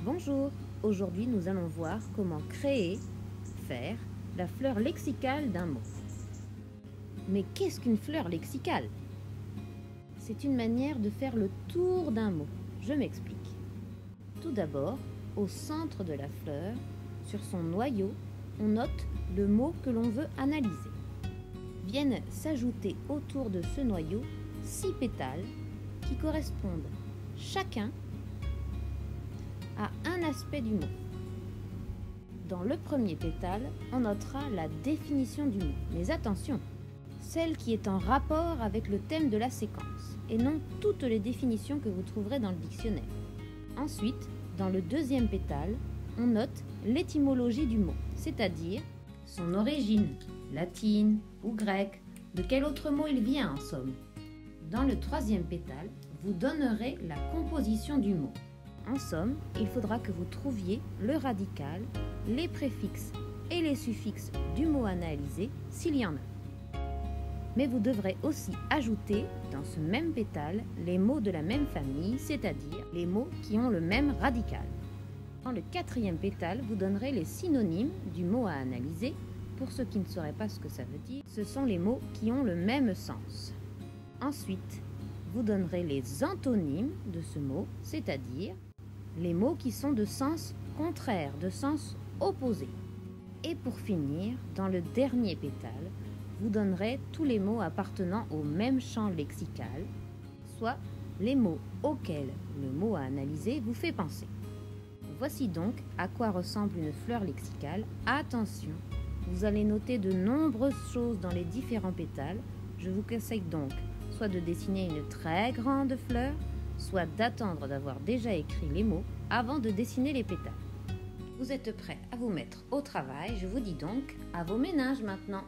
Bonjour, aujourd'hui nous allons voir comment faire la fleur lexicale d'un mot. Mais qu'est-ce qu'une fleur lexicale? C'est une manière de faire le tour d'un mot. Je m'explique. Tout d'abord, au centre de la fleur, sur son noyau, on note le mot que l'on veut analyser. Viennent s'ajouter autour de ce noyau 6 pétales qui correspondent chacun à un aspect du mot. Dans le premier pétale, on notera la définition du mot. Mais attention, celle qui est en rapport avec le thème de la séquence, et non toutes les définitions que vous trouverez dans le dictionnaire. Ensuite, dans le deuxième pétale, on note l'étymologie du mot, c'est-à-dire son origine, latine ou grecque, de quel autre mot il vient en somme. Dans le troisième pétale, vous donnerez la composition du mot. En somme, il faudra que vous trouviez le radical, les préfixes et les suffixes du mot analysé s'il y en a. Mais vous devrez aussi ajouter dans ce même pétale les mots de la même famille, c'est-à-dire les mots qui ont le même radical. Dans le quatrième pétale, vous donnerez les synonymes du mot à analyser. Pour ceux qui ne sauraient pas ce que ça veut dire, ce sont les mots qui ont le même sens. Ensuite, vous donnerez les antonymes de ce mot, c'est-à-dire les mots qui sont de sens contraire, de sens opposé. Et pour finir, dans le dernier pétale, vous donnerez tous les mots appartenant au même champ lexical, soit les mots auxquels le mot à analyser vous fait penser. Voici donc à quoi ressemble une fleur lexicale. Attention, vous allez noter de nombreuses choses dans les différents pétales. Je vous conseille donc soit de dessiner une très grande fleur, soit d'attendre d'avoir déjà écrit les mots avant de dessiner les pétales. Vous êtes prêts à vous mettre au travail, je vous dis donc à vos méninges maintenant.